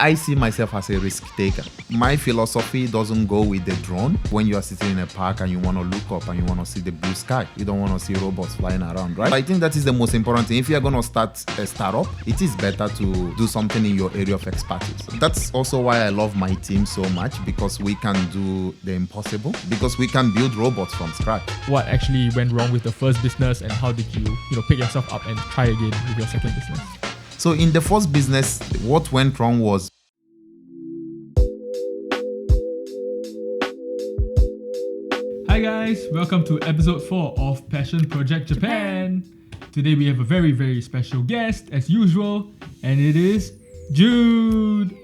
I see myself as a risk taker. My philosophy doesn't go with the drone. When you are sitting in a park and you want to look up and you want to see the blue sky, you don't want to see robots flying around, right? I think that is the most important thing. If you're going to start a startup, it is better to do something in your area of expertise. That's also why I love my team so much, because we can do the impossible, because we can build robots from scratch. What actually went wrong with the first business, and how did you pick yourself up and try again with your second business? So in the first business, what went wrong was Hi guys, welcome to episode 4 of Passion Project Japan. Today we have a very, very special guest as usual, and it is Jude.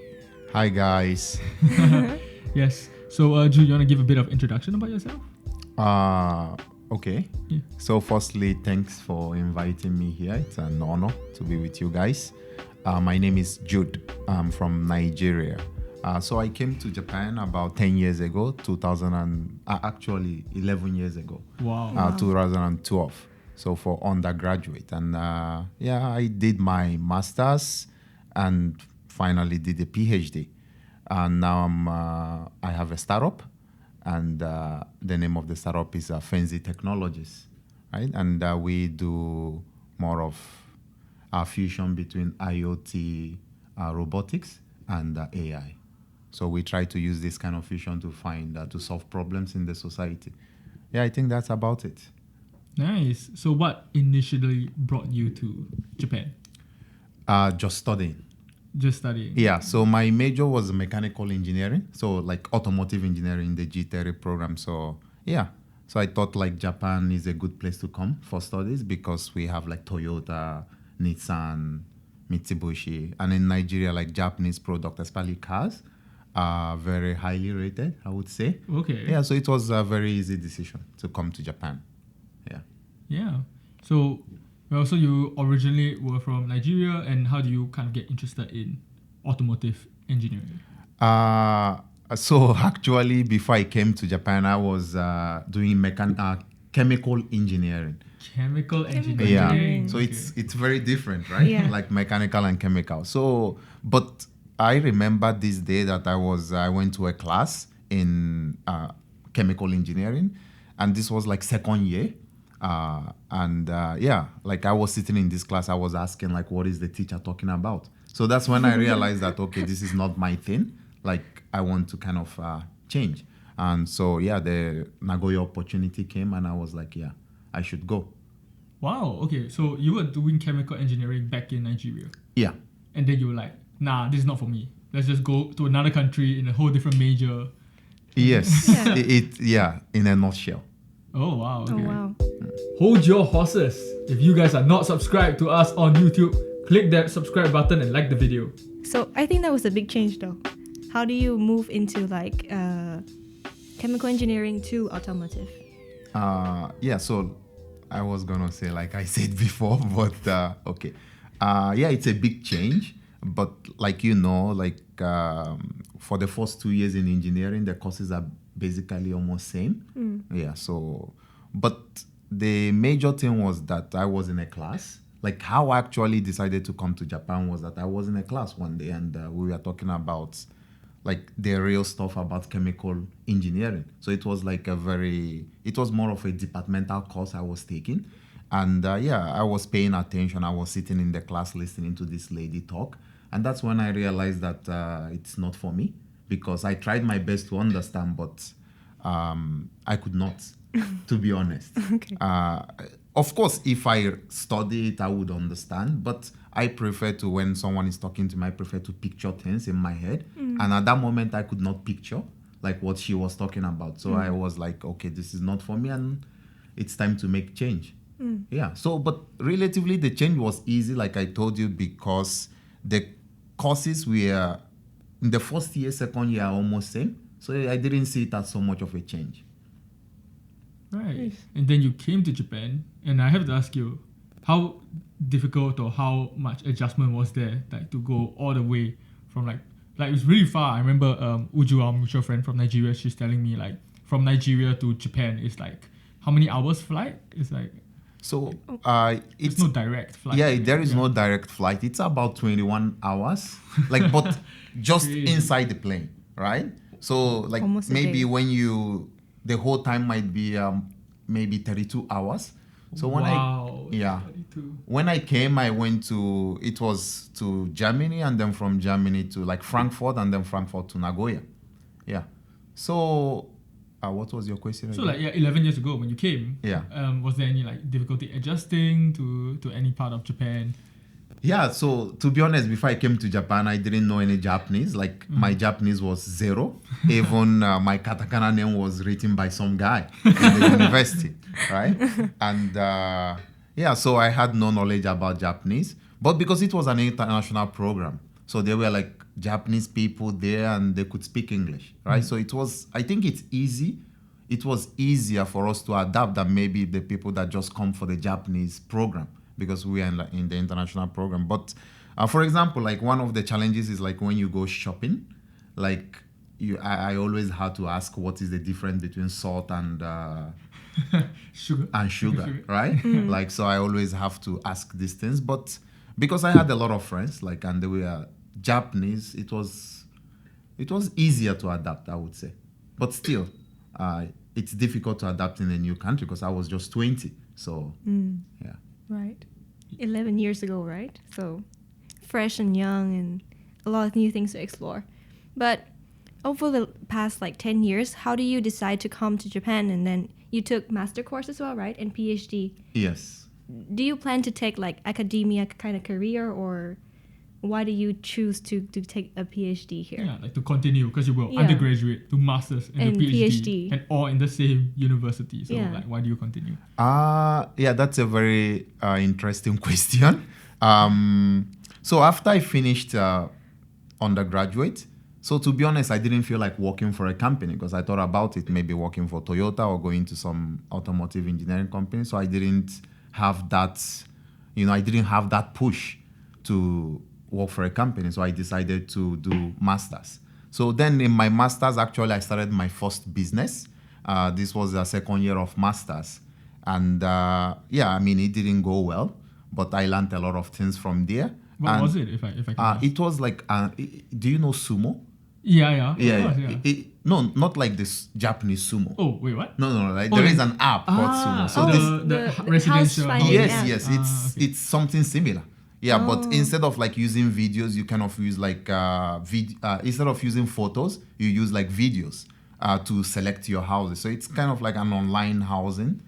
Hi guys. Yes, so Jude, you want to give a bit of introduction about yourself? Okay. Yeah. So firstly, thanks for inviting me here. It's an honor to be with you guys. My name is Jude. I'm from Nigeria. So I came to Japan about 10 years ago, 11 years ago. Wow. 2012. So for undergraduate. And I did my master's and finally did a PhD. And now I have a startup. And the name of the startup is Fainzy Technologies, right? And we do more of a fusion between IoT, robotics, and AI. So we try to use this kind of fusion to solve problems in the society. Yeah, I think that's about it. Nice. So what initially brought you to Japan? Just studying. Just studying? Yeah, so my major was mechanical engineering, so like automotive engineering, the G30 program. So yeah, so I thought like Japan is a good place to come for studies because we have like Toyota, Nissan, Mitsubishi, and in Nigeria, like Japanese products, especially cars, are very highly rated, I would say. Okay. Yeah, so it was a very easy decision to come to Japan. Yeah. Yeah. So you originally were from Nigeria, and how do you kind of get interested in automotive engineering? So actually, before I came to Japan, I was doing chemical engineering. Chemical engineering. Yeah. So it's very different, right? Yeah. Like mechanical and chemical. So, but I remember this day that I went to a class in chemical engineering, and this was like second year. Like I was sitting in this class, I was asking like, what is the teacher talking about? So that's when I realized that, okay, this is not my thing. Like I want to kind of change. And so, the Nagoya opportunity came and I was like, yeah, I should go. Wow. Okay. So you were doing chemical engineering back in Nigeria. Yeah. And then you were like, nah, this is not for me. Let's just go to another country in a whole different major. Yes. In a nutshell. Oh, wow. Okay. Oh, wow. Hold your horses. If you guys are not subscribed to us on YouTube, click that subscribe button and like the video. So I think that was a big change though. How do you move into like chemical engineering to automotive? So I was gonna say like I said before, but okay. It's a big change. But like for the first 2 years in engineering, the courses are basically almost same. Yeah, so but the major thing was that I was in a class. Like how I actually decided to come to Japan was that I was in a class one day and we were talking about like the real stuff about chemical engineering. So it was like it was more of a departmental course I was taking. And I was paying attention. I was sitting in the class listening to this lady talk. And that's when I realized that it's not for me, because I tried my best to understand, but I could not, to be honest. Okay. Of course, if I study it, I would understand, but I prefer to, when someone is talking to me, I prefer to picture things in my head. And at that moment, I could not picture like what she was talking about. So I was like, okay, this is not for me, and it's time to make change. Yeah. So, but relatively, the change was easy, like I told you, because the courses were in the first year, second year, almost same. So I didn't see it as so much of a change. Right. Nice. And then you came to Japan, and I have to ask you, how difficult or how much adjustment was there, like to go all the way from like it was really far. I remember Uju, our mutual friend from Nigeria, she's telling me like from Nigeria to Japan is like how many hours flight? It's like So it's it's no direct flight. yeah, there is no direct flight. It's about 21 hours. Like, but just Crazy. inside the plane, right? So like Almost a maybe day. when the whole time might be maybe 32 hours. So Wow. yeah. 32. when I came, it was to Germany, and then from Germany to like Frankfurt, and then Frankfurt to Nagoya. Yeah. So, what was your question So again? like 11 years ago when you came, Yeah. Was there any like difficulty adjusting to any part of Japan? Yeah, so to be honest, before I came to Japan, I didn't know any Japanese. Like my Japanese was zero. Even my katakana name was written by some guy in the university, right? And yeah, so I had no knowledge about Japanese. But because it was an international program, so there were like Japanese people there and they could speak English, right? So I think it's easy. It was easier for us to adapt than maybe the people that just come for the Japanese program, because we are in the international program. But for example, like one of the challenges is like when you go shopping, like I always had to ask what is the difference between salt and Sugar. right? Like, so I always have to ask these things. But because I had a lot of friends, like, and they were Japanese, it was easier to adapt, I would say. But still, it's difficult to adapt in a new country because I was just 20. So, yeah. Right. 11 years ago, right? So fresh and young and a lot of new things to explore. But over the past like 10 years, how do you decide to come to Japan? And then you took master course as well, right? And PhD. Yes. Do you plan to take like academia kind of career, or why do you choose to take a PhD here? Yeah, like to continue because you were Yeah. undergraduate to masters and And to PhD, PhD. and all in the same university. So Yeah. like, why do you continue? Yeah, that's a very interesting question. So after I finished undergraduate, so to be honest, I didn't feel like working for a company because I thought about it, maybe working for Toyota or going to some automotive engineering company. So I didn't have that, I didn't have that push to work for a company. So I decided to do masters. So then in my masters, actually, I started my first business. This was the second year of masters. And yeah, I mean, it didn't go well, but I learned a lot of things from there. What was it, if I can ask? It was like, do you know sumo? Yeah. Yeah, Of course, yeah. No, not like this Japanese sumo. Oh, wait, what? No. Like Oh, there like- is an app called sumo. So oh, this, the residential house finding yes, app. yes, okay. it's something similar. Yeah, but Oh. instead of like using videos, you kind of use like instead of using photos, you use like videos to select your houses. So it's kind of like an online housing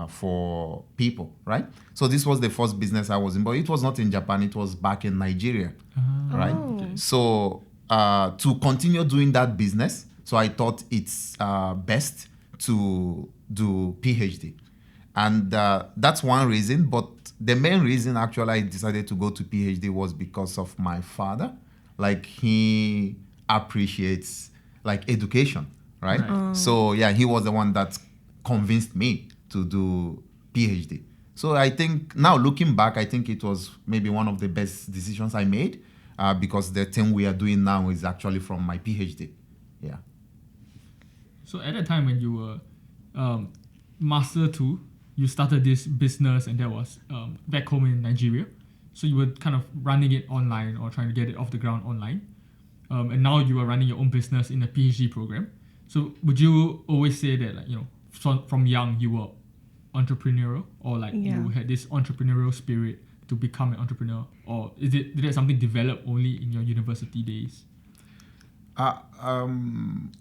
for people, right? So this was the first business I was in, but it was not in Japan. It was back in Nigeria, right? Oh. Okay. So to continue doing that business, so I thought it's best to do PhD. And that's one reason. But the main reason actually I decided to go to PhD was because of my father. Like he appreciates like education, right? Right. So yeah, he was the one that convinced me to do PhD. So I think now looking back, I think it was maybe one of the best decisions I made because the thing we are doing now is actually from my PhD. Yeah. So at that time when you were master 2, you started this business, and that was back home in Nigeria. So you were kind of running it online or trying to get it off the ground online. And now you are running your own business in a PhD program. So would you always say that, like, from young you were entrepreneurial, or like you had this entrepreneurial spirit to become an entrepreneur, or did that something develop only in your university days?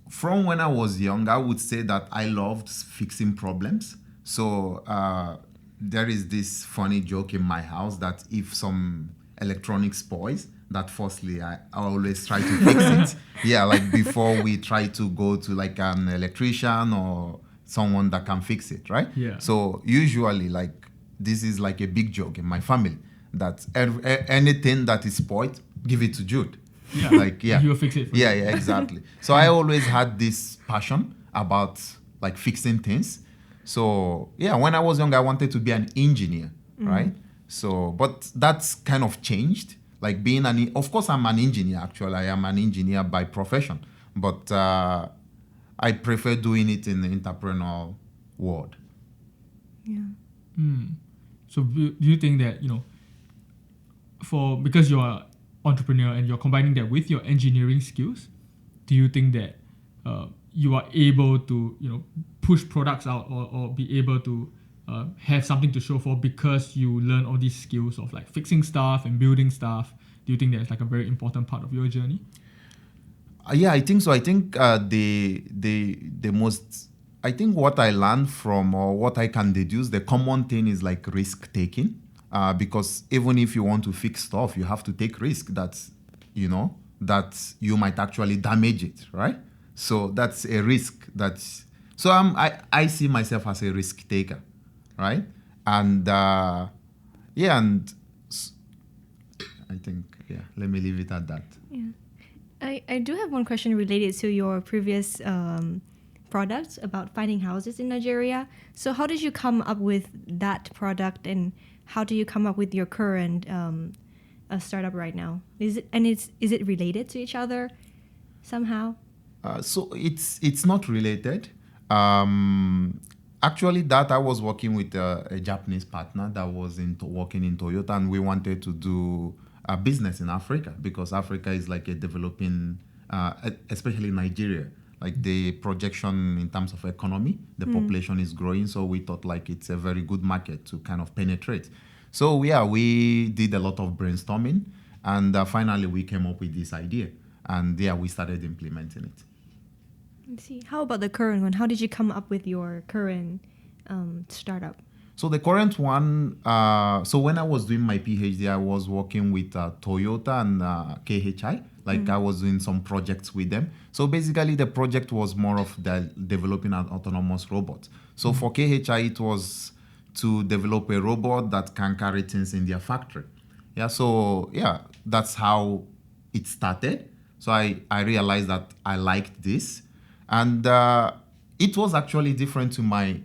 From when I was young, I would say that I loved fixing problems. So there is this funny joke in my house that if some electronics spoils, that firstly I always try to fix it. Yeah, like before we try to go to like an electrician or someone that can fix it, right? Yeah. So usually like this is like a big joke in my family that anything that is spoiled, give it to Jude. Yeah. Like, yeah. You'll fix it for Yeah, you. yeah, exactly. So I always had this passion about like fixing things. So yeah, when I was young, I wanted to be an engineer, right? So, but that's kind of changed. Like being of course, I'm an engineer. Actually, I am an engineer by profession, but I prefer doing it in the entrepreneurial world. Yeah. So do you think that, because you are entrepreneur and you're combining that with your engineering skills, do you think that you are able to, push products out or be able to have something to show for because you learn all these skills of like fixing stuff and building stuff? Do you think that's like a very important part of your journey? Yeah, I think so. I think I think what I learned from, or what I can deduce, the common thing is like risk taking. Because even if you want to fix stuff, you have to take risk that you might actually damage it, right? So that's a risk. I see myself as a risk taker, right? And yeah, and I think, let me leave it at that. Yeah. I do have one question related to your previous products about finding houses in Nigeria. So how did you come up with that product, and how do you come up with your current startup right now? Is it related to each other somehow? So it's not related. Actually, that I was working with a Japanese partner that was working in Toyota, and we wanted to do a business in Africa, because Africa is like a developing, especially Nigeria. Like the projection in terms of economy, the population is growing, so we thought like it's a very good market to kind of penetrate. So yeah, we did a lot of brainstorming, and finally we came up with this idea, and yeah, we started implementing it. Let's see. How about the current one? How did you come up with your current startup? So the current one, so when I was doing my PhD, I was working with Toyota and KHI. Like I was doing some projects with them. So basically the project was more of developing an autonomous robot. So for KHI, it was to develop a robot that can carry things in their factory. Yeah, so yeah, that's how it started. So I realized that I liked this. And it was actually different to my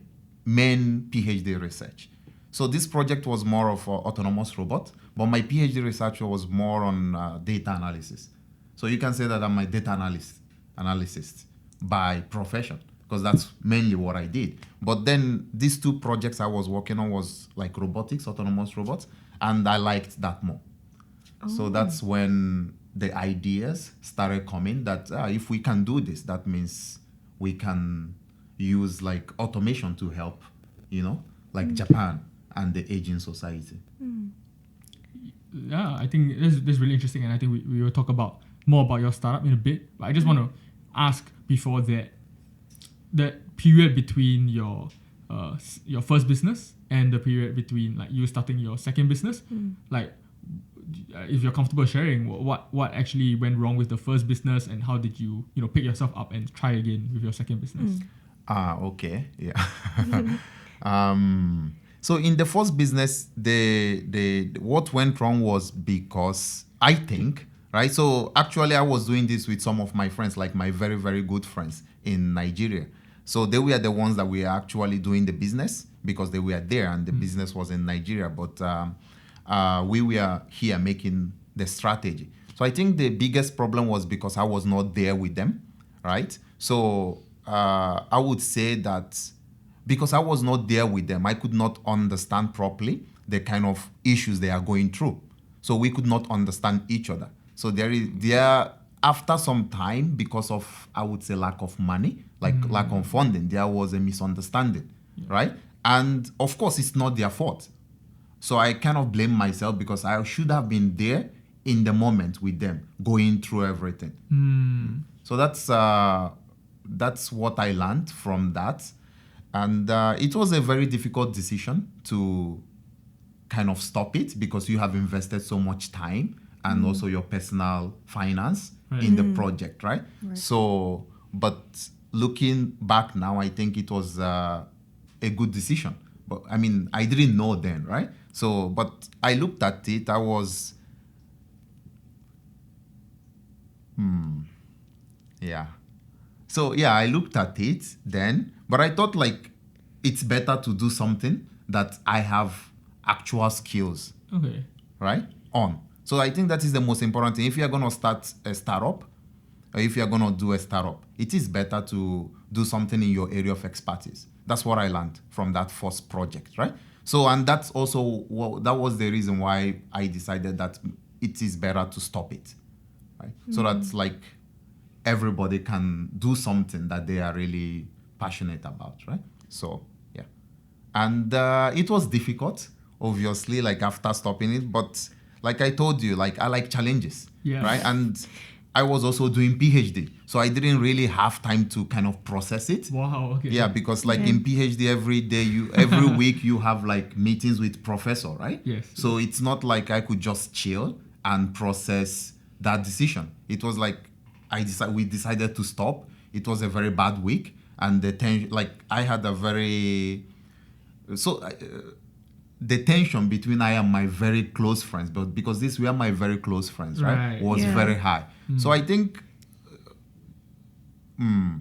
main PhD research. So this project was more of autonomous robot, but my PhD research was more on data analysis. So you can say that I'm a data analyst by profession, because that's mainly what I did. But then these two projects I was working on was like robotics, autonomous robots, and I liked that more. Oh. So that's when the ideas started coming that if we can do this, that means we can use like automation to help, like Japan and the aging society. Yeah, I think this is really interesting, and I think we will talk more about your startup in a bit. But I just want to ask before that period between your first business and the period between like you starting your second business, like if you're comfortable sharing what actually went wrong with the first business, and how did you pick yourself up and try again with your second business? Okay, yeah. So in the first business, the what went wrong was because I think, right? So actually, I was doing this with some of my friends, like my very, very good friends in Nigeria. So they were the ones that were actually doing the business because they were there and the business was in Nigeria. But we were here making the strategy. So I think the biggest problem was because I was not there with them, right? So I would say that because I was not there with them, I could not understand properly the kind of issues they are going through. So we could not understand each other. So there after some time, because of, I would say, lack of money, like lack of funding, there was a misunderstanding, right? And of course, it's not their fault. So I kind of blame myself because I should have been there in the moment with them, going through everything. So that's what I learned from that. And it was a very difficult decision to kind of stop it because you have invested so much time and also your personal finance in the project, right? So, but looking back now, I think it was a good decision. But I mean, I didn't know then, right? So, but I looked at it, I was, yeah. So, yeah, I looked at it then, but I thought like it's better to do something that I have actual skills, right, on. So I think that is the most important thing. If you're going to start a startup, or if you're going to do a startup, it is better to do something in your area of expertise. That's what I learned from that first project, right? So, and that's also, that was the reason why I decided that it is better to stop it, right? So that's like everybody can do something that they are really passionate about, right? So yeah, and it was difficult, obviously, like after stopping it, but like I told you, like I like challenges, Yeah. right? And I was also doing PhD, so I didn't really have time to kind of process it. Wow. Okay. Yeah, because like Yeah. in PhD, every week you have like meetings with professor, right? Yes. So it's not like I could just chill and process that decision. It was like we decided to stop. It was a very bad week, and the tension, like I had a very the tension between I and my very close friends, but because these were my very close friends, right, Right. was Yeah. very high. So I think,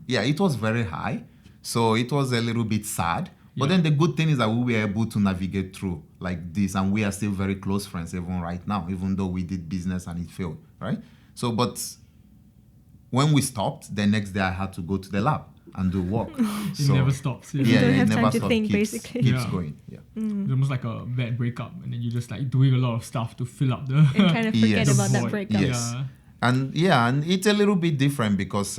it was very high. So it was a little bit sad. But Yeah. then the good thing is that we were able to navigate through like this, and we are still very close friends even right now, even though we did business and it failed, right? So, but when we stopped, the next day I had to go to the lab and do work. It never stops. You don't it have never time to stopped, think, keeps basically. keeps Yeah. going. Yeah. It's almost like a bad breakup, and then you're just like doing a lot of stuff to fill up the. And kind of forget Yes. about that void. breakup. Yes. Yeah. And it's a little bit different because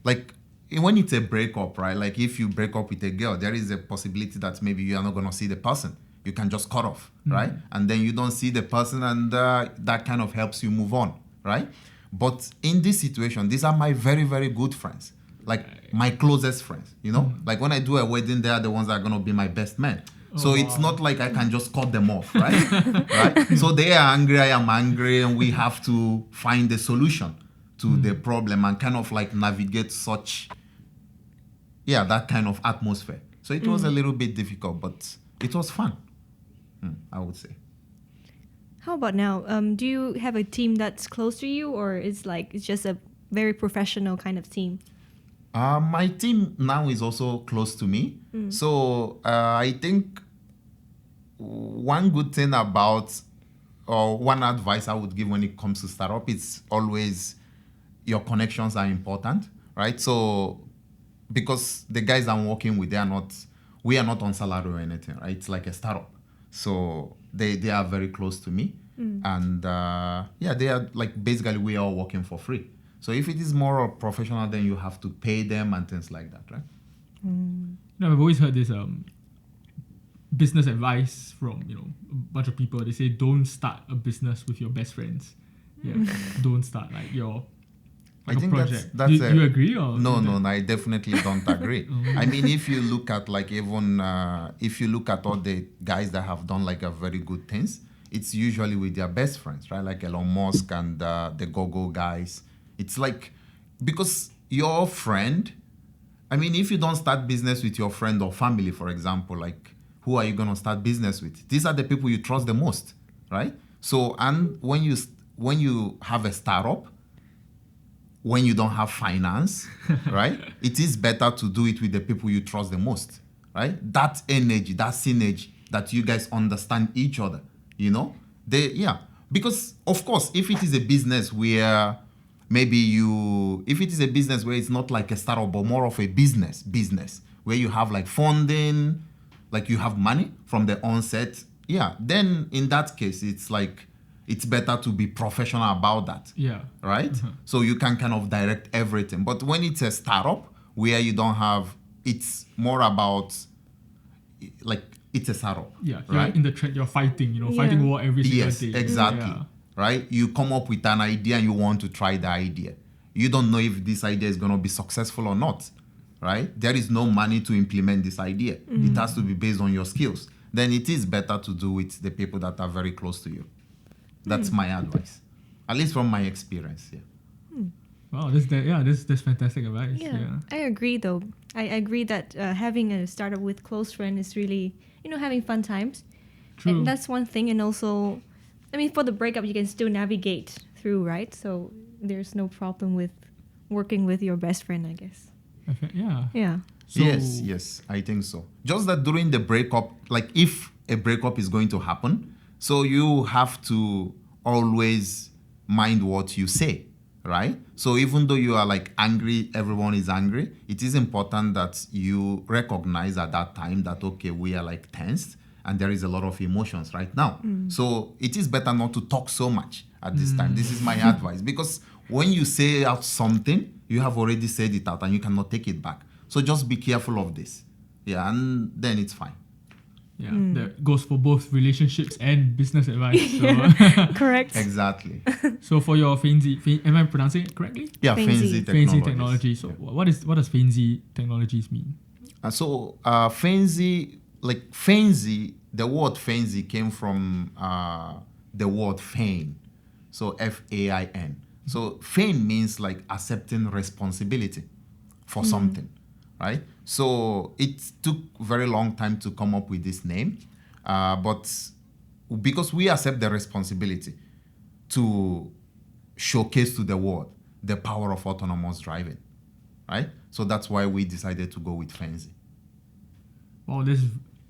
like when it's a breakup, right? Like if you break up with a girl, there is a possibility that maybe you are not gonna see the person. You can just cut off, right? And then you don't see the person, and that kind of helps you move on, right? But in this situation, these are my very, very good friends, like my closest friends, you know? Like when I do a wedding, they are the ones that are gonna be my best men. So it's wow. not like I can just cut them off, right? Right? So they are angry, I am angry, and we have to find a solution to the problem and kind of like navigate that kind of atmosphere. So it was a little bit difficult, but it was fun, I would say. How about now? Do you have a team that's close to you, or it's just a very professional kind of team? My team now is also close to me. So I think one good thing about, or one advice I would give when it comes to startup, is always your connections are important, right? So because the guys I'm working with, we are not on salary or anything, right? It's like a startup. So they are very close to me. And they are like, basically we are all working for free. So if it is more professional, then you have to pay them and things like that, right? I've always heard this business advice from a bunch of people. They say don't start a business with your best friends. Yeah, don't start like your. I Like a think project. that's you agree or no, I definitely don't agree. I mean, if you look at like even if you look at all the guys that have done like a very good things, it's usually with their best friends, right? Like Elon Musk and the Google guys. It's like, because your friend, I mean, if you don't start business with your friend or family, for example, like who are you gonna start business with? These are the people you trust the most, right? So, and when you have a startup, when you don't have finance, right? It is better to do it with the people you trust the most, right? That energy, that synergy, that you guys understand each other, because of course, if it is a business where it's not like a startup, but more of a business where you have like funding, like you have money from the onset, then in that case, it's like, it's better to be professional about that. Yeah. Right? So you can kind of direct everything. But when it's a startup where you don't have, it's more about, like, it's a startup. Yeah. Right? You're in the trend. You're fighting. Fighting war every single Yes, day. exactly. Yeah. Right? You come up with an idea and you want to try the idea. You don't know if this idea is going to be successful or not. Right? There is no money to implement this idea. It has to be based on your skills. Then it is better to do with the people that are very close to you. That's my advice, at least from my experience. Yeah. Wow, that's fantastic advice. Yeah, Yeah. I agree though. I agree that having a startup with close friends is really, having fun times. True. And that's one thing. And also, I mean, for the breakup, you can still navigate through, right? So there's no problem with working with your best friend, I guess. Yeah. Yeah. So, Yes, I think so. Just that during the breakup, like if a breakup is going to happen, so you have to always mind what you say, right? So even though you are like angry, everyone is angry, it is important that you recognize at that time that, okay, we are like tensed and there is a lot of emotions right now. So it is better not to talk so much at this time. This is my advice, because when you say out something, you have already said it out and you cannot take it back. So just be careful of this. Yeah, and then it's fine. Yeah, that goes for both relationships and business advice. So, Correct. Exactly. so for your Fainzy, am I pronouncing it correctly? Yeah, Fainzy. Fainzy Fainzy Technologies. So what does Fainzy Technologies mean? Fainzy, like Fainzy, the word Fainzy came from the word feign. So Fain. So feign means like accepting responsibility for something, right? So it took a very long time to come up with this name, but because we accept the responsibility to showcase to the world the power of autonomous driving, right? So that's why we decided to go with Fainzy. Well, there's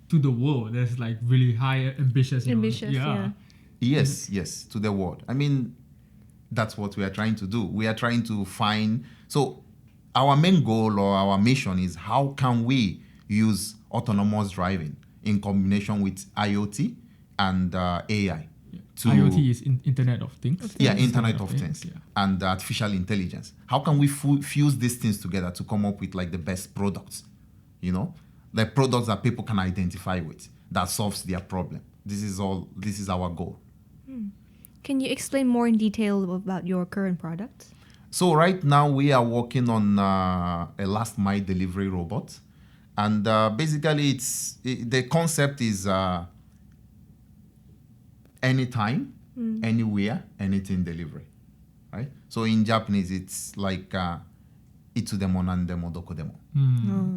to the world. There's like really high ambitious. Yeah. Yes, to the world. I mean, that's what we are trying to do. We are trying to find. So our main goal or our mission is how can we use autonomous driving in combination with IoT and AI. IoT is Internet of Things. Yeah, Internet of Things, Yeah. and artificial intelligence. How can we fuse these things together to come up with like the best products? You know, like products that people can identify with that solves their problem. This is our goal. Can you explain more in detail about your current products? So right now we are working on a last mile delivery robot, and basically the concept is anytime, anywhere, anything delivery, right? So in Japanese it's like itsudemo nandemo dokodemo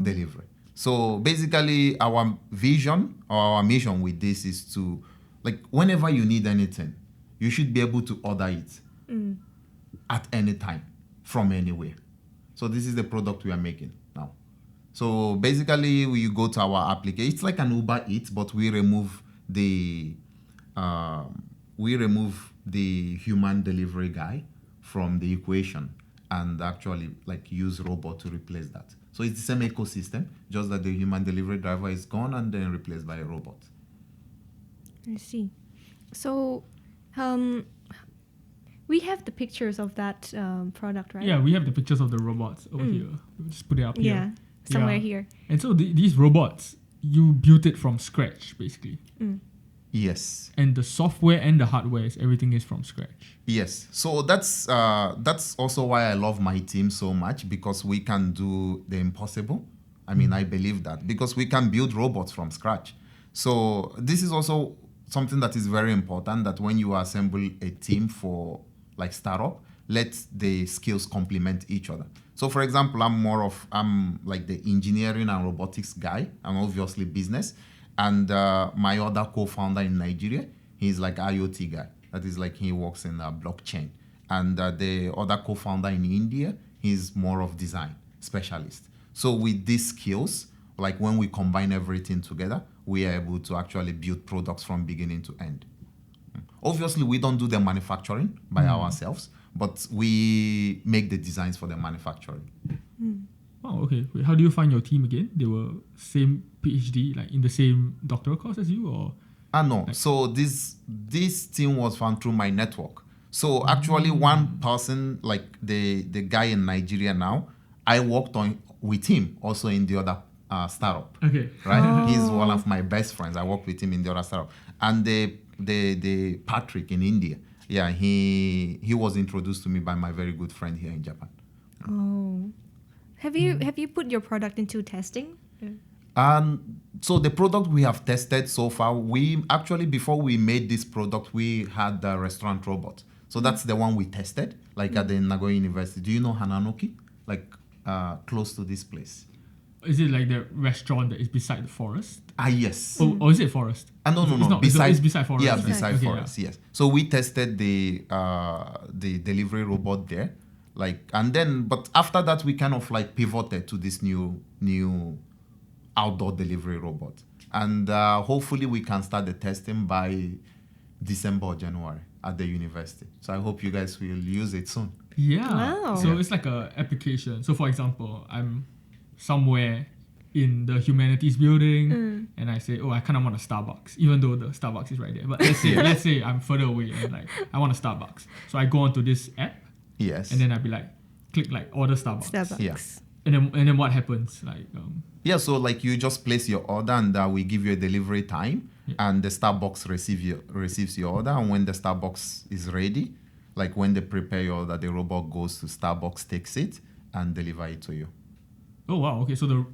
delivery. So basically our vision or our mission with this is to, like, whenever you need anything, you should be able to order it at any time from anywhere. So this is the product we are making now. So basically you go to our application. It's like an Uber Eats, but we remove the human delivery guy from the equation and actually like use robot to replace that. So it's the same ecosystem, just that the human delivery driver is gone and then replaced by a robot. I see. So, we have the pictures of that product, right? Yeah, we have the pictures of the robots over here. We'll just put it up Yeah, here. somewhere Yeah. here. And so these robots, you built it from scratch, basically. Yes. And the software and the hardware, everything is from scratch. Yes. So that's also why I love my team so much, because we can do the impossible. I mean, I believe that because we can build robots from scratch. So this is also something that is very important, that when you assemble a team for like startup, let the skills complement each other. So for example, I'm like the engineering and robotics guy. I'm obviously business. And my other co-founder in Nigeria, he's like IoT guy. That is like he works in blockchain. And the other co-founder in India, he's more of design specialist. So with these skills, like when we combine everything together, we are able to actually build products from beginning to end. Obviously, we don't do the manufacturing by ourselves, but we make the designs for the manufacturing. Oh, okay. Wait, how do you find your team again? They were same PhD, like in the same doctoral course as you, or? No. So this team was found through my network. So actually, one person, like the guy in Nigeria now, I worked with him also in the other startup. Okay. Right. He's one of my best friends. I worked with him in the other startup. And the Patrick in India, yeah, he was introduced to me by my very good friend here in Japan. Oh, have you put your product into testing? So the product we have tested so far, we actually, before we made this product, we had the restaurant robot. So that's the one we tested, like at the Nagoya University. Do you know Hananoki? Like close to this place. Is it like the restaurant that is beside the forest? Yes. Oh, or is it forest? No. It's not. It's beside forest. Yeah, right? beside Okay, forest. Yes. So we tested the delivery robot there, like, and then, but after that, we kind of like pivoted to this new outdoor delivery robot, and hopefully we can start the testing by December or January at the university. So I hope you guys will use it soon. Yeah. Wow. So Yeah. it's like a application. So for example, I'm somewhere in the humanities building, and I say, oh, I kind of want a Starbucks, even though the Starbucks is right there. But let's say I'm further away and like I want a Starbucks, so I go onto this app, Yes. and then I'd be like, click like order Starbucks. Starbucks. Yeah. And then what happens? Like Yeah, so like you just place your order and we give you a delivery time, and the Starbucks receives your order. And when the Starbucks is ready, like when they prepare your order, the robot goes to Starbucks, takes it, and deliver it to you. oh wow, okay, so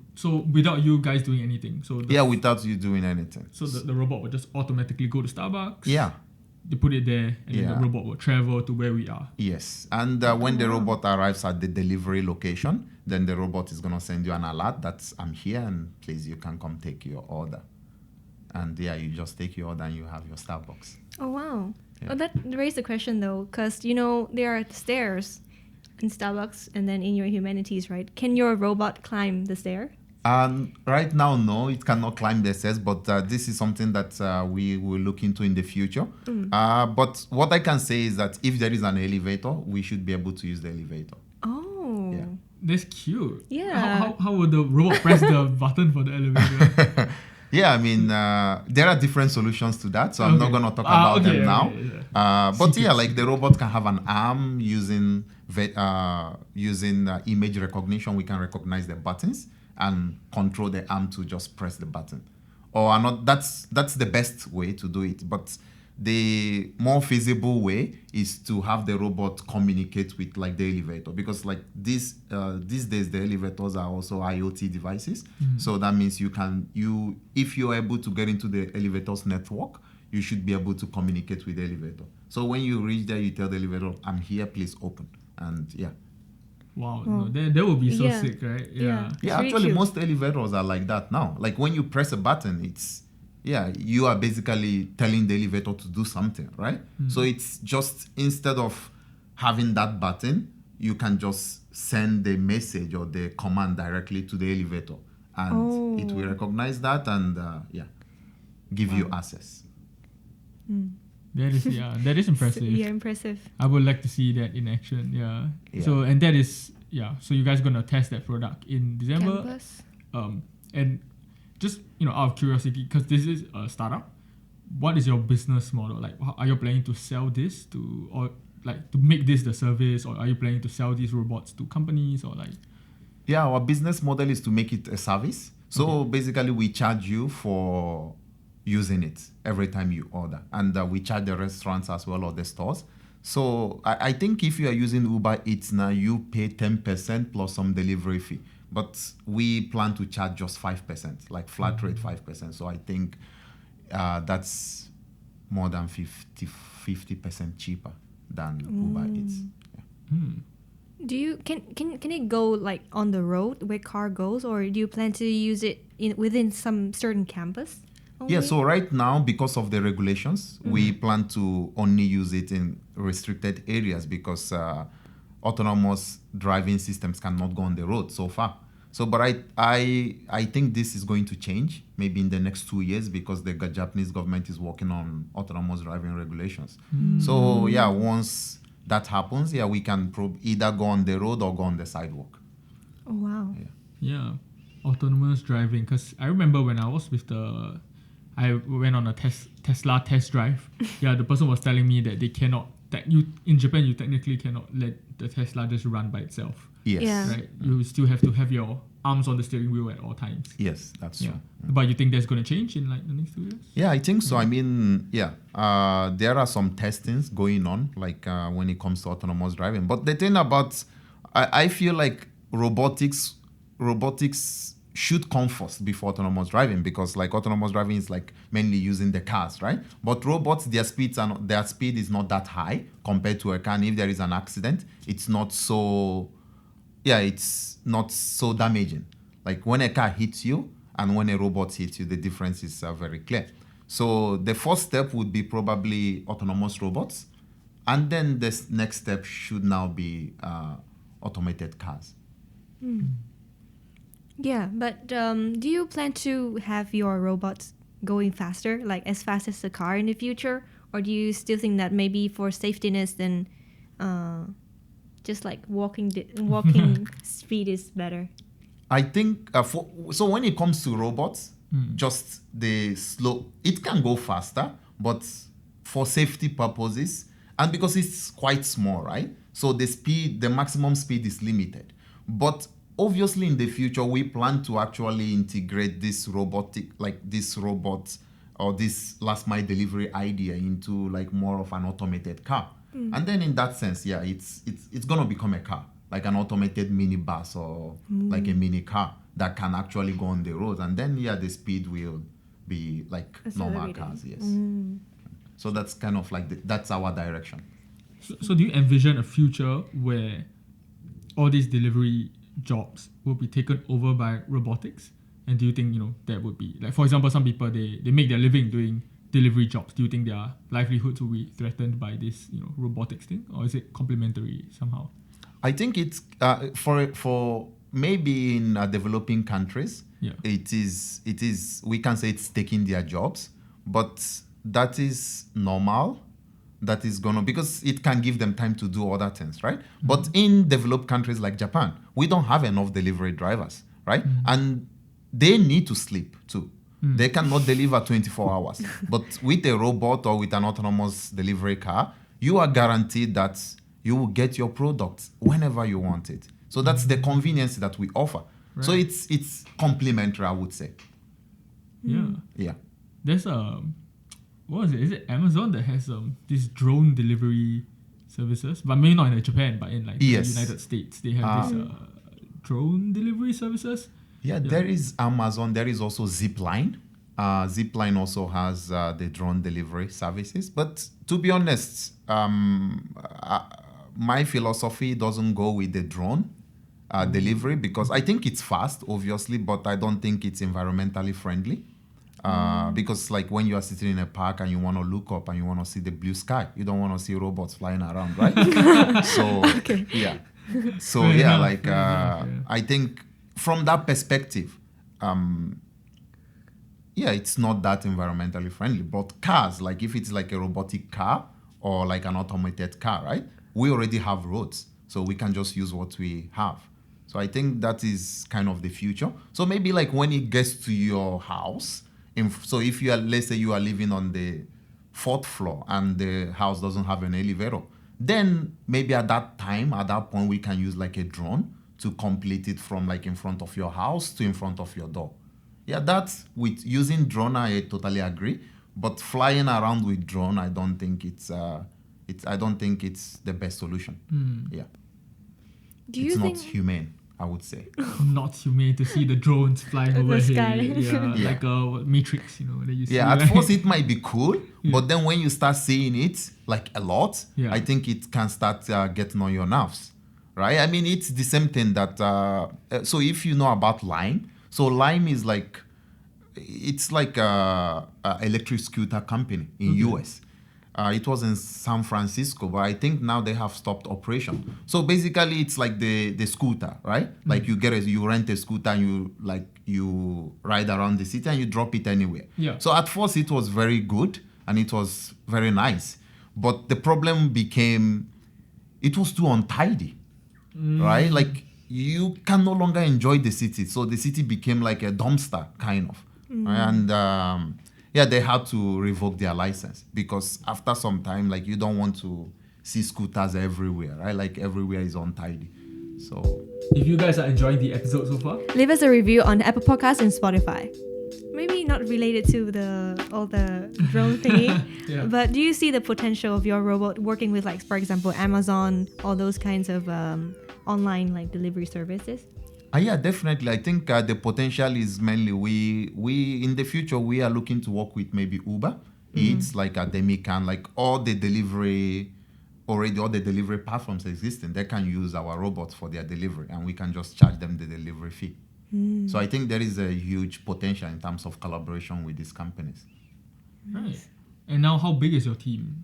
without you guys doing anything, Without you doing anything. so the robot would just automatically go to Starbucks. Yeah. They put it there, and then the Yeah. robot will travel to where we are. Yes. And when the robot arrives at the delivery location, then the robot is going to send you an alert that I'm here and please you can come take your order. And you just take your order and you have your Starbucks. Oh wow. Yeah. Oh, that raised a question though, because there are stairs in Starbucks and then in your humanities, right? Can your robot climb the stair? Right now, no, it cannot climb the stairs, but this is something that we will look into in the future. But what I can say is that if there is an elevator, we should be able to use the elevator. Oh. Yeah. That's cute. Yeah. How would the robot press the button for the elevator? Yeah, I mean, there are different solutions to that, so I'm not going to talk about them now. But Secrets. like the robot can have an arm using image recognition. We can recognize the buttons and control the arm to just press the button. Or not. That's the best way to do it. But the more feasible way is to have the robot communicate with like the elevator, because like these days the elevators are also IoT devices. So that means if you're able to get into the elevator's network, you should be able to communicate with the elevator. So when you reach there, you tell the elevator, "I'm here, please open." And Wow, no, that would be so Yeah. sick, right? Yeah. It's really actually cute. most elevators are like that now. Like when you press a button, you are basically telling the elevator to do something, right? So it's just, instead of having that button, you can just send the message or the command directly to the elevator, and it will recognize that and give you access. That is impressive. Yeah, impressive. I would like to see that in action. Yeah. Yeah. So and that is So you guys gonna test that product in December. Campus. And just out of curiosity, because this is a startup, what is your business model? Like, are you planning to sell this to make this the service, or are you planning to sell these robots to companies, or like? Yeah, our business model is to make it a service. So basically, we charge you for using it every time you order, and we charge the restaurants as well, or the stores. So I think if you are using Uber Eats now, you pay 10% plus some delivery fee. But we plan to charge just 5%, like flat rate 5%. So I think that's more than 50% cheaper than Uber Eats. Yeah. Do you can it go like on the road where car goes, or do you plan to use it within some certain campus? Yeah, only? so right now, because of the regulations, we plan to only use it in restricted areas, because autonomous driving systems cannot go on the road so far. So, but I think this is going to change maybe in the next 2 years, because the Japanese government is working on autonomous driving regulations. So once that happens, we can either go on the road or go on the sidewalk. Oh wow. Yeah, autonomous driving. Because I remember when I was I went on a Tesla test drive. The person was telling me that they cannot. In Japan, you technically cannot let the Tesla just run by itself. Yes. Yeah. Right. You still have to have your arms on the steering wheel at all times. Yes, that's true. But you think that's going to change in like the next 2 years? Yeah, I think so. I mean, there are some testings going on, like when it comes to autonomous driving. But the thing about, I feel like robotics should come first before autonomous driving, because like autonomous driving is like mainly using the cars, right? But robots, their speed is not that high compared to a car. And if there is an accident, it's not so damaging. Like when a car hits you and when a robot hits you, the difference is very clear. So the first step would be probably autonomous robots, and then the next step should now be automated cars. Yeah, but do you plan to have your robots going faster, like as fast as the car in the future? Or do you still think that maybe for safetiness, then just like walking speed is better? I think so when it comes to robots, just the slow, it can go faster, but for safety purposes, and because it's quite small, right? So the maximum speed is limited. But obviously in the future, we plan to actually integrate this robot or this last mile delivery idea into like more of an automated car. And then in that sense, yeah, it's gonna become a car, like an automated minibus or like a mini car that can actually go on the road. And then yeah, the speed will be like normal cars, yes. So that's kind of like that's our direction. So do you envision a future where all these delivery jobs will be taken over by robotics? And do you think, that would be, like, for example, some people, they make their living doing delivery jobs. Do you think their livelihoods will be threatened by this, robotics thing? Or is it complementary somehow? I think it's for maybe in developing countries, it is we can say it's taking their jobs, but that is normal. That is gonna, because it can give them time to do other things, right? But in developed countries like Japan, we don't have enough delivery drivers, right? And they need to sleep too. They cannot deliver 24 hours. But with a robot or with an autonomous delivery car, you are guaranteed that you will get your products whenever you want it. So that's the convenience that we offer. Right. So it's complementary, I would say. Yeah. There's what is it? Is it Amazon that has these drone delivery services? But maybe not in Japan, but in like the United States, they have these drone delivery services. Yeah, there is Amazon. There is also Zipline. Zipline also has the drone delivery services. But to be honest, my philosophy doesn't go with the drone delivery, because I think it's fast, obviously, but I don't think it's environmentally friendly. Because like when you are sitting in a park and you want to look up and you want to see the blue sky, you don't want to see robots flying around, right? So I think from that perspective, it's not that environmentally friendly. But cars, like if it's like a robotic car or like an automated car, right? We already have roads, so we can just use what we have. So I think that is kind of the future. So maybe like when it gets to your house, so if you are, let's say you are living on the 4th floor and the house doesn't have an elevator, then maybe at that point, we can use like a drone to complete it from like in front of your house to in front of your door. Yeah, that's with using drone, I totally agree. But flying around with drone, I don't think it's the best solution. Yeah. It's not humane, I would say. Not humane to see the drones flying overhead. Like a Matrix, that you see. Yeah, at first it might be cool, but then when you start seeing it like a lot, I think it can start getting on your nerves, right? I mean, it's the same thing that, so if you know about Lime, so Lime is like, it's like a electric scooter company in US. It was in San Francisco, but I think now they have stopped operation. So basically, it's like the scooter, right? Like you rent a scooter and you ride around the city and you drop it anywhere. Yeah. So at first it was very good and it was very nice, but the problem became it was too untidy, right? Like you can no longer enjoy the city. So the city became like a dumpster kind of, and. They had to revoke their license because after some time, like you don't want to see scooters everywhere, right? Like everywhere is untidy. So if you guys are enjoying the episode so far, leave us a review on Apple Podcasts and Spotify. Maybe not related to all the drone thingy, but do you see the potential of your robot working with, like, for example, Amazon, all those kinds of online like delivery services? Yeah, definitely. I think the potential is mainly we in the future we are looking to work with maybe Uber, Eats, like Demican, like all the delivery platforms existing. They can use our robots for their delivery, and we can just charge them the delivery fee. So I think there is a huge potential in terms of collaboration with these companies. Right. And now, how big is your team?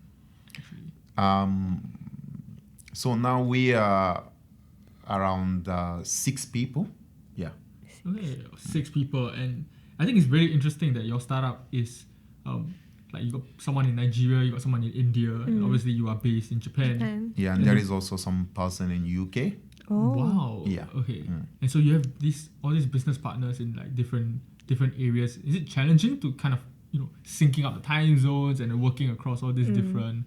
Actually? So now we are around 6 people. Yeah. Okay, 6 people. And I think it's very interesting that your startup is like you got someone in Nigeria, you got someone in India, and obviously you are based in Japan. Yeah, and there is also some person in UK. Oh. Wow. Yeah. Okay. And so you have all these business partners in like different areas. Is it challenging to kind of syncing up the time zones and working across all these different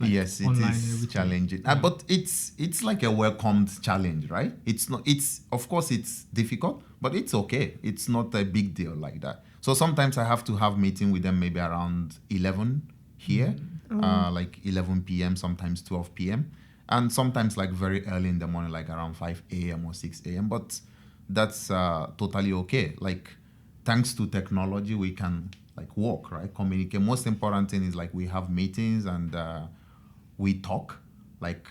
Yes, it online and is everything? challenging, but it's like a welcomed challenge, right? It's not. It's of course it's difficult, but it's okay. It's not a big deal like that. So sometimes I have to have meeting with them maybe around 11 here, like 11 p.m. Sometimes 12 p.m. and sometimes like very early in the morning, like around 5 a.m. or 6 a.m. But that's totally okay. Like thanks to technology, we can like work, right? Communicate. Most important thing is like we have meetings and we talk like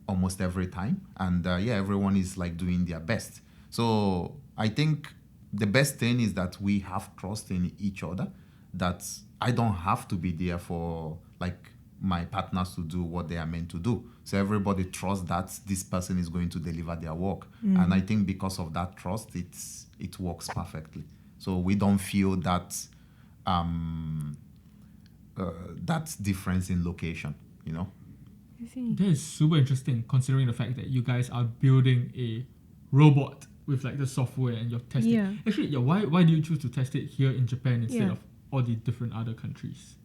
almost every time, and everyone is like doing their best. So I think the best thing is that we have trust in each other, that I don't have to be there for like my partners to do what they are meant to do. So everybody trusts that this person is going to deliver their work, and I think because of that trust, it works perfectly. So we don't feel that that difference in location, I see. That is super interesting, considering the fact that you guys are building a robot with like the software and you're testing. Yeah. Actually, why do you choose to test it here in Japan instead Yeah. of all the different other countries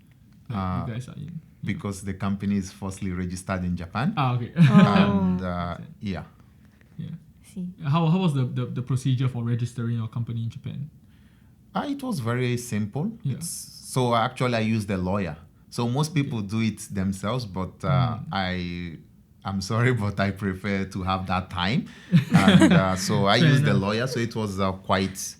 that you guys are in? because the company is firstly registered in Japan. Okay. And Yeah. I see. How was the procedure for registering your company in Japan? It was very simple. Yeah. So actually I used a lawyer. So most people do it themselves, but I'm sorry, but I prefer to have that time. And so I Fair used a enough. lawyer. So it was quite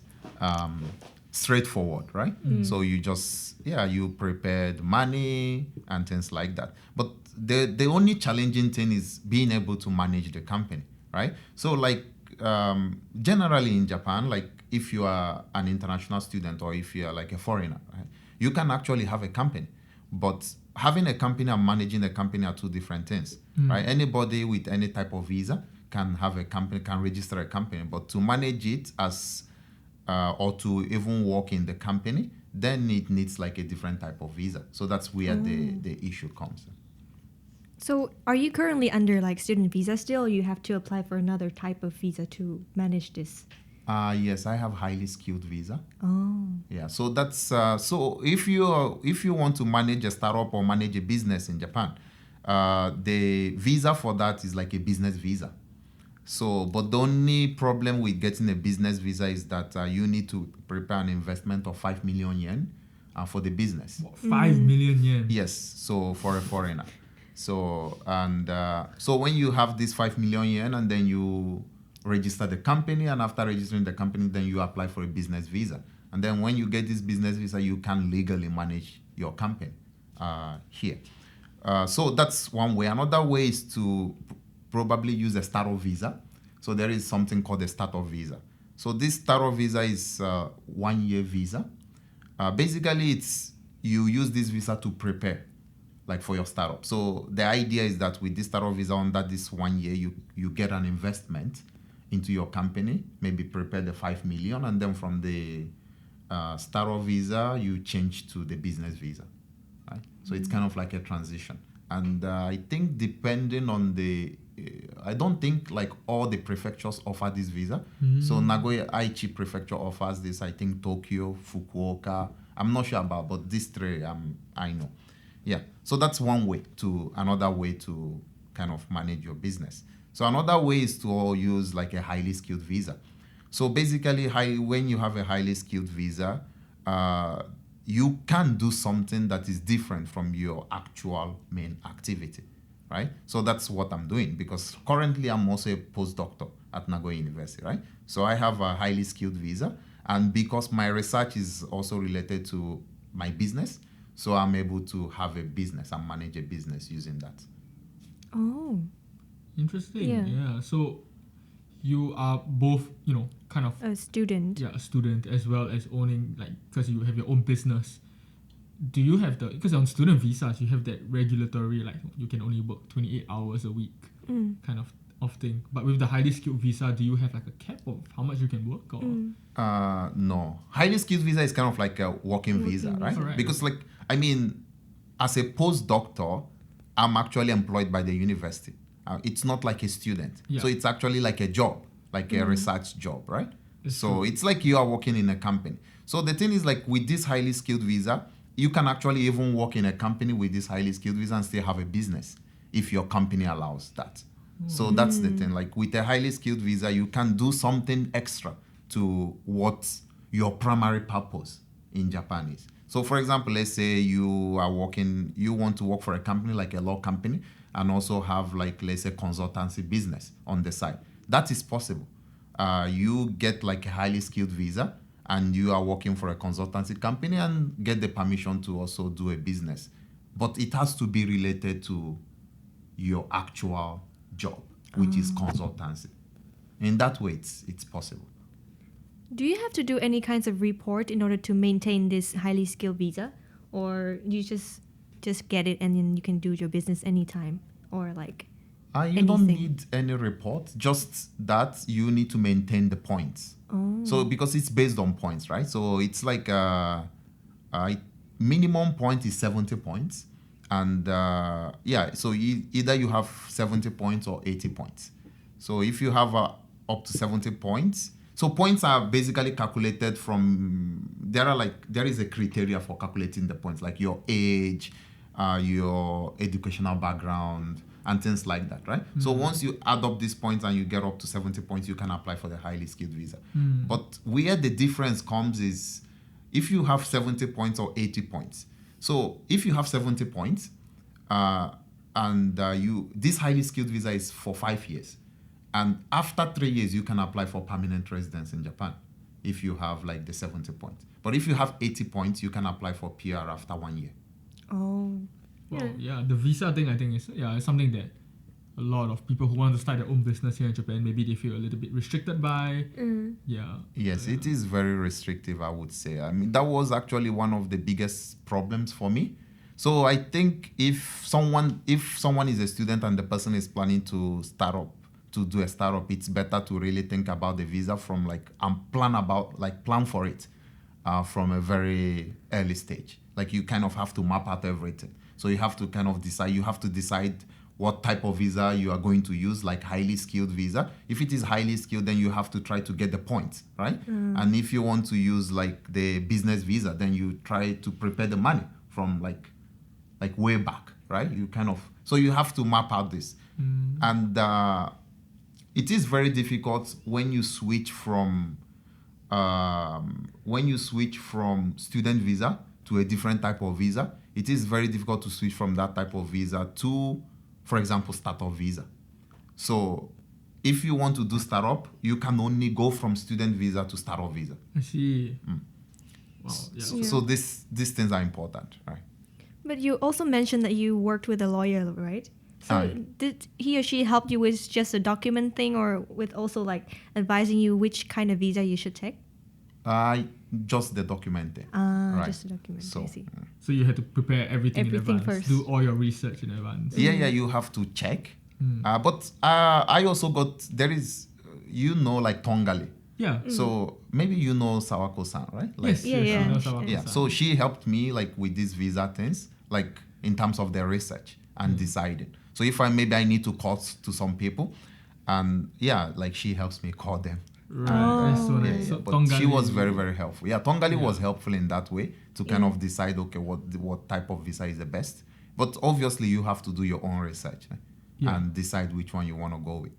straightforward, right? So you just, you prepared money and things like that. But the only challenging thing is being able to manage the company, right? So like generally in Japan, like if you are an international student or if you are like a foreigner, right, you can actually have a company. But having a company and managing a company are two different things, right? Anybody with any type of visa can have a company, can register a company, but to manage it as or to even work in the company, then it needs like a different type of visa. So that's where the issue comes. So, are you currently under like student visa still, or you have to apply for another type of visa to manage this? Yes, I have highly skilled visa. Oh. Yeah, so that's so if you want to manage a startup or manage a business in Japan, the visa for that is like a business visa. So, but the only problem with getting a business visa is that you need to prepare an investment of 5 million yen for the business. 5 million yen. Yes, so for a foreigner. So and so when you have this 5 million yen and then you register the company, and after registering the company, then you apply for a business visa. And then when you get this business visa, you can legally manage your company here. So that's one way. Another way is to probably use a startup visa. So there is something called a startup visa. So this startup visa is 1 year visa. Basically, it's you use this visa to prepare like for your startup. So the idea is that with this startup visa under this 1 year, you get an investment into your company, maybe prepare the 5 million, and then from the startup visa, you change to the business visa, right? So it's kind of like a transition. And I think depending on I don't think like all the prefectures offer this visa. So Nagoya Aichi prefecture offers this, I think Tokyo, Fukuoka, I'm not sure about, but these three I know. Yeah, so that's another way to kind of manage your business. So another way is to use like a highly skilled visa. So basically, when you have a highly skilled visa, you can do something that is different from your actual main activity, right? So that's what I'm doing, because currently I'm also a postdoctor at Nagoya University, right? So I have a highly skilled visa, and because my research is also related to my business, so I'm able to have a business and manage a business using that. Oh. Interesting. Yeah. Yeah. So you are both, kind of A student. a student as well as owning, like, because you have your own business. Do you have because on student visas you have that regulatory, like you can only work 28 hours a week kind of thing. But with the highly skilled visa, do you have like a cap of how much you can work? Or No. Highly skilled visa is kind of like a working visa, right? Alright. Because as a postdoctor, I'm actually employed by the university. It's not like a student. Yeah. So it's actually like a job, like a research job, right? It's So true. it's like you are working in a company. So the thing is, like, with this highly skilled visa, you can actually even work in a company with this highly skilled visa and still have a business if your company allows that. So that's the thing. Like, with a highly skilled visa, you can do something extra to what your primary purpose in Japan is. So, for example, let's say you want to work for a company like a law company and also have, like, let's say, consultancy business on the side. That is possible. You get like a highly skilled visa and you are working for a consultancy company and get the permission to also do a business. But it has to be related to your actual job, which is consultancy. In that way, it's possible. Do you have to do any kinds of report in order to maintain this highly skilled visa, or you just get it and then you can do your business anytime, or like You don't anything? need any report, just that you need to maintain the points. So because it's based on points, right? So it's like minimum point is 70 points. And so either you have 70 points or 80 points. So if you have up to 70 points, so points are basically calculated from, there is a criteria for calculating the points, like your age, your educational background, and things like that, right? So once you add up these points and you get up to 70 points, you can apply for the highly skilled visa. But where the difference comes is if you have 70 points or 80 points. So if you have 70 points, this highly skilled visa is for 5 years. And after 3 years, you can apply for permanent residence in Japan if you have like the 70 points. But if you have 80 points, you can apply for PR after 1 year. Oh. Well, yeah, the visa thing I think is it's something that a lot of people who want to start their own business here in Japan, maybe they feel a little bit restricted by. Yeah. Yes, it is very restrictive, I would say. I mean, that was actually one of the biggest problems for me. So I think if someone is a student and the person is planning to do a startup, it's better to really think about the visa from plan for it from a very early stage. Like, you kind of have to map out everything. So you have to kind of decide what type of visa you are going to use, like highly skilled visa. If it is highly skilled, then you have to try to get the points, right? And if you want to use like the business visa, then you try to prepare the money from like way back, right? So you have to map out this. And it is very difficult when you switch from student visa to a different type of visa. It is very difficult to switch from that type of visa to, for example, startup visa. So if you want to do startup, you can only go from student visa to startup visa. I see. Wow. Yeah. So these things are important, right? But you also mentioned that you worked with a lawyer, right? So did he or she help you with just a document thing, or with also like advising you which kind of visa you should take? Just the document thing. Right. Just the document. So, I see. So you had to prepare everything in Everything advance, first. do all your research in advance. Yeah, you have to check. But I also got, like Tongali. Yeah. So maybe Sawako-san, right? Like, Yes. Yeah, yes, yeah. I know Sawako-san. Yeah, so she helped me like with these visa things, like in terms of the research and deciding. So if I need to call to some people, and like she helps me call them. Right. That's so nice. Yeah, So but Tongali, she was very, very helpful. Yeah, Tongali was helpful in that way to kind of decide, okay, what type of visa is the best. But obviously you have to do your own research and decide which one you want to go with.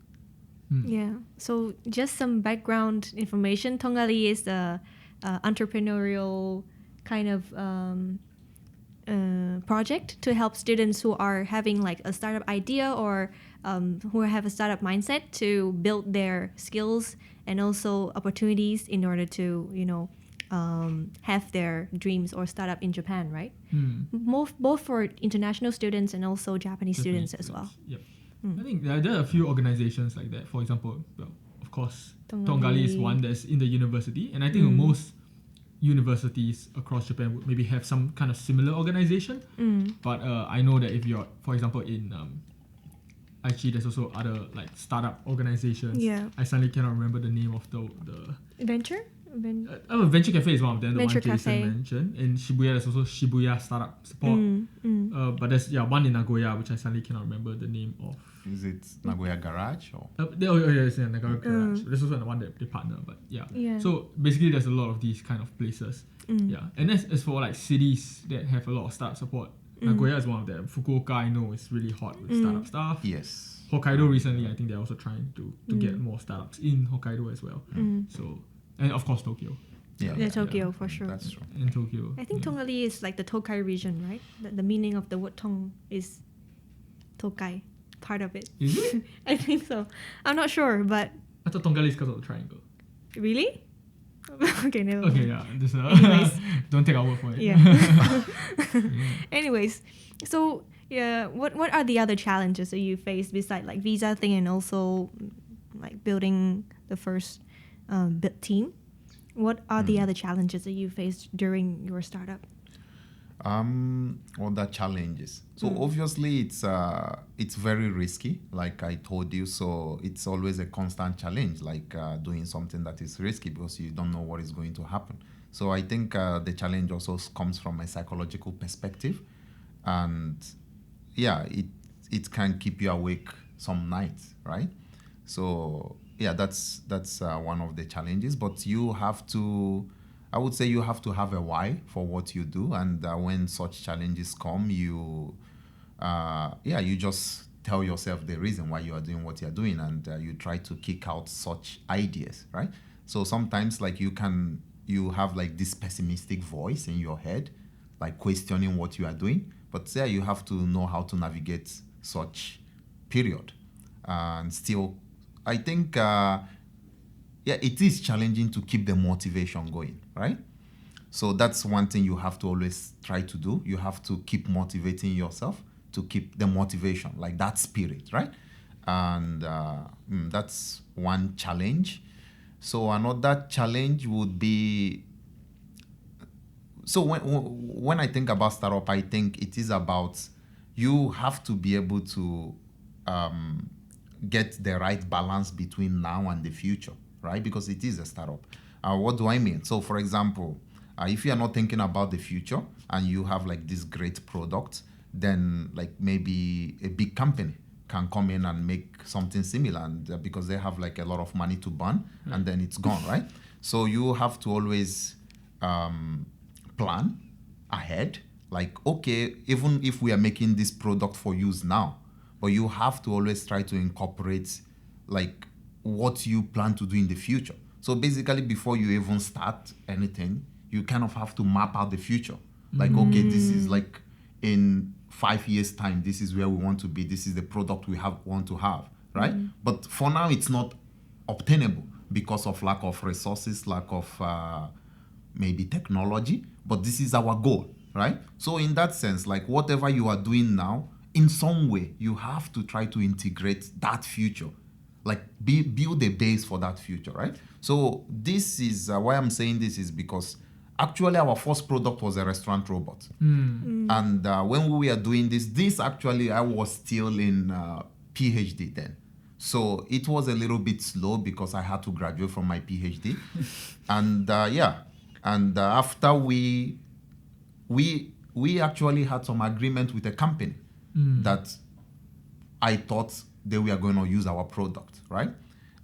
Yeah. So just some background information. Tongali is the entrepreneurial kind of project to help students who are having like a startup idea or who have a startup mindset to build their skills and also opportunities in order to have their dreams or startup in Japan, right? Both for international students and also Japanese students as well. Yep. I think there are a few organizations like that. For example, of course, Tongali is one that's in the university, and I think most universities across Japan would maybe have some kind of similar organization. But I know that if you're, for example, in Aichi, there's also other like startup organizations. Yeah. I suddenly cannot remember the name of the Venture? Venture Cafe is one of them, the Venture one Jason Cafe. mentioned. In Shibuya, there's also Shibuya Startup Support. But there's one in Nagoya, which I suddenly cannot remember the name of. Is it Nagoya Garage or? It's in Nagoya Garage. This is the one that they partner, but yeah. So basically, there's a lot of these kind of places. Yeah, and as for like cities that have a lot of startup support, Nagoya is one of them. Fukuoka, I know, is really hot with startup stuff. Yes. Hokkaido recently, I think they're also trying to get more startups in Hokkaido as well. So, and of course Tokyo. Yeah, Tokyo for sure. That's true. In Tokyo. I think Tongali is like the Tokai region, right? The meaning of the word Tong is Tokai, part of it. Is it? I think so. I'm not sure, but I thought Tongali is because of the triangle. really? Okay, never Okay, mind. yeah. Just, Anyways. don't take our word for it. Yeah. Anyways, so yeah, what are the other challenges that you face besides like visa thing and also like building the first team? What are the other challenges that you faced during your startup? Other challenges. So obviously it's very risky, like I told you. So it's always a constant challenge, like doing something that is risky because you don't know what is going to happen. So I think the challenge also comes from a psychological perspective, and yeah, it can keep you awake some nights, right? So yeah, that's one of the challenges. But you have to, I would say, you have to have a why for what you do, and when such challenges come, you just tell yourself the reason why you are doing what you are doing, and you try to kick out such ideas, right? So sometimes, like you have like this pessimistic voice in your head, like questioning what you are doing, but yeah, you have to know how to navigate such period, and still, I think. It is challenging to keep the motivation going, right? So that's one thing you have to always try to do. You have to keep motivating yourself to keep the motivation, like that spirit, right? And that's one challenge. So another challenge would be, so when I think about startup, I think it is about you have to be able to get the right balance between now and the future, right? Because it is a startup. What do I mean? So, for example, if you are not thinking about the future and you have like this great product, then like maybe a big company can come in and make something similar, and because they have like a lot of money to burn, and then it's gone, right? So you have to always plan ahead. Like, okay, even if we are making this product for use now, but you have to always try to incorporate like what you plan to do in the future. So basically, before you even start anything, you kind of have to map out the future. Like, okay, this is like in 5 years' time, this is where we want to be. This is the product we want to have, right? But for now, it's not obtainable because of lack of resources, lack of maybe technology. But this is our goal, right? So in that sense, like whatever you are doing now, in some way, you have to try to integrate that future. Like build a base for that future, right? So this is why I'm saying this is because actually our first product was a restaurant robot. And when we were doing this actually I was still in PhD then. So it was a little bit slow because I had to graduate from my PhD. And after we actually had some agreement with a company that I thought they were going to use our product, right?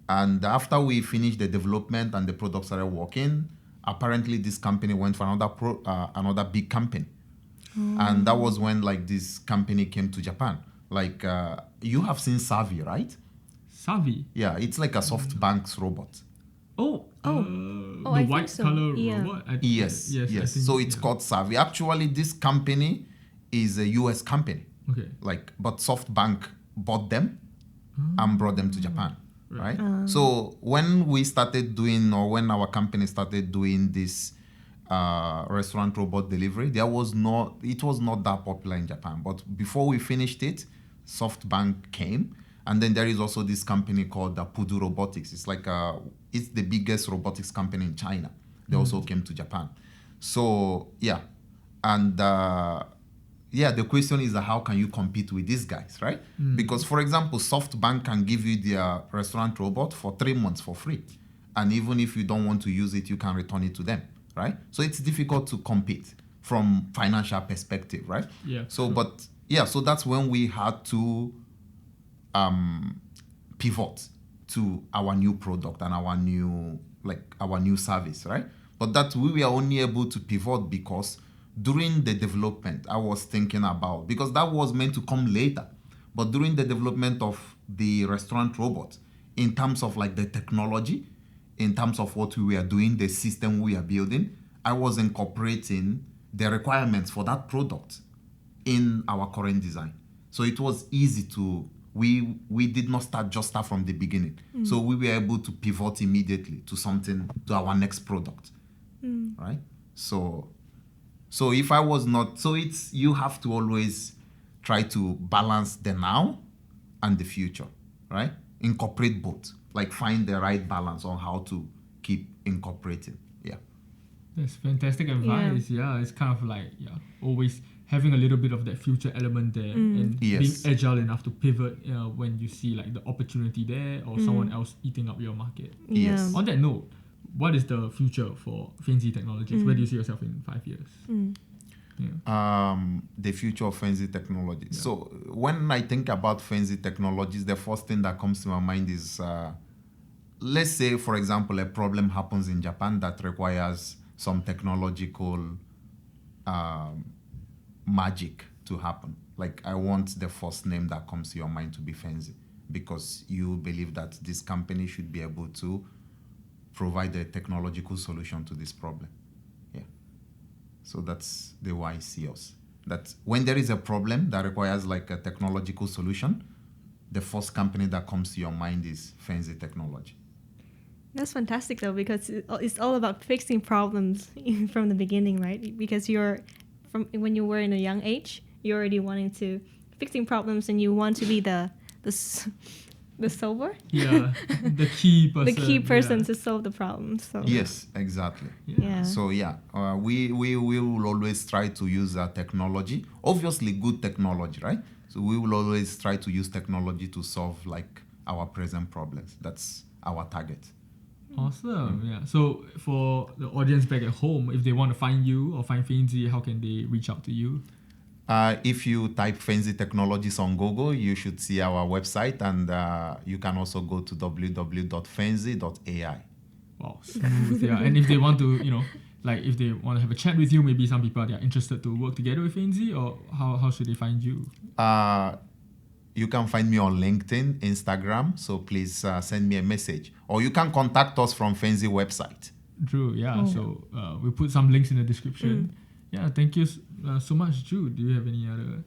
And after we finished the development and the product started working, apparently this company went for another big company. And that was when like this company came to Japan. Like you have seen Savvy, right? Savvy? Yeah, it's like a SoftBank's robot. The I white think so. color Yeah. robot? Yes. I think, So it's called Savvy. Actually, this company is a US company. Okay. Like, but SoftBank bought them and brought them to Japan, right? So when we started doing, or when our company started doing this restaurant robot delivery, it was not that popular in Japan. But before we finished it, SoftBank came, and then there is also this company called Pudu Robotics. It's like it's the biggest robotics company in China. They also came to Japan. So yeah, and the question is how can you compete with these guys, right? Because, for example, SoftBank can give you their restaurant robot for 3 months for free. And even if you don't want to use it, you can return it to them, right? So it's difficult to compete from financial perspective, right? Yeah. So, sure. So that's when we had to pivot to our new product and our new service, right? But that we were only able to pivot because during the development, I was thinking about, because that was meant to come later, but during the development of the restaurant robot, in terms of like the technology, in terms of what we were doing, the system we are building, I was incorporating the requirements for that product in our current design. So it was easy to, we did not start from the beginning. So we were able to pivot immediately to our next product, right? So if I was not, so it's, you have to always try to balance the now and the future, right? Incorporate both, like find the right balance on how to keep incorporating. Yeah. That's fantastic advice. Yeah, it's kind of like always having a little bit of that future element there and being agile enough to pivot when you see like the opportunity there or someone else eating up your market. Yes. On that note, what is the future for Fainzy Technologies? Where do you see yourself in 5 years? The future of Fainzy Technologies. So when I think about Fainzy Technologies, the first thing that comes to my mind is, let's say, for example, a problem happens in Japan that requires some technological magic to happen. Like, I want the first name that comes to your mind to be Fainzy, because you believe that this company should be able to provide a technological solution to this problem. Yeah. So that's the way I see us. That when there is a problem that requires like a technological solution, the first company that comes to your mind is Fainzy Technology. That's fantastic though, because it's all about fixing problems from the beginning, right? Because from when you were in a young age, you're already wanting to fixing problems, and you want to be the solver. Yeah, the key person. The key person to solve the problem. So yes, exactly. Yeah. So we will always try to use technology, obviously good technology, right? So we will always try to use technology to solve like our present problems. That's our target. Awesome. Yeah. So for the audience back at home, if they want to find you or find Fainzy, how can they reach out to you? If you type Fainzy Technologies on Google, you should see our website, and you can also go to www.fainzy.ai. Wow, smooth. Yeah. And if they want to, like if they want to have a chat with you, maybe some people are interested to work together with Fainzy, or how should they find you? You can find me on LinkedIn, Instagram, so please send me a message. Or you can contact us from Fainzy website. True, yeah. So we'll put some links in the description. Yeah, thank you so much, Jude. Do you have any other,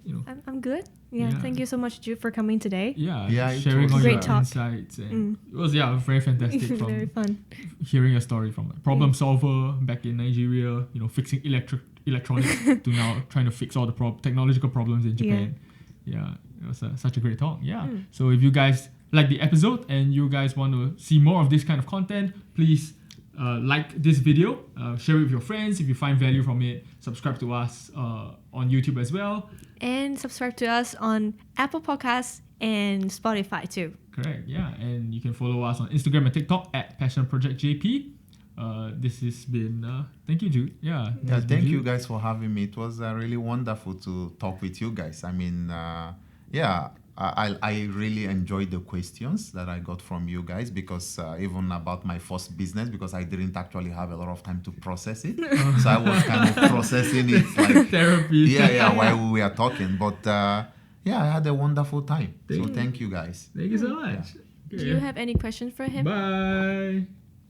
I'm good. Yeah, thank you so much, Jude, for coming today. Yeah, sharing all your insights. And it was, very fantastic. Very fun. Hearing your story from a problem solver back in Nigeria, fixing electronics to now trying to fix all the technological problems in Japan. Yeah, it was such a great talk. Yeah. So if you guys like the episode and you guys want to see more of this kind of content, please like this video, share it with your friends. If you find value from it, subscribe to us on YouTube as well. And subscribe to us on Apple Podcasts and Spotify too. Correct, yeah. And you can follow us on Instagram and TikTok at PassionProjectJP. This has been, thank you, Jude. Yeah, thank you guys for having me. It was really wonderful to talk with you guys. I mean, I really enjoyed the questions that I got from you guys, because even about my first business, because I didn't actually have a lot of time to process it. So I was kind of processing it like therapy. While we were talking. But I had a wonderful time. Thank you guys. Thank you so much. Do you have any questions for him? Bye.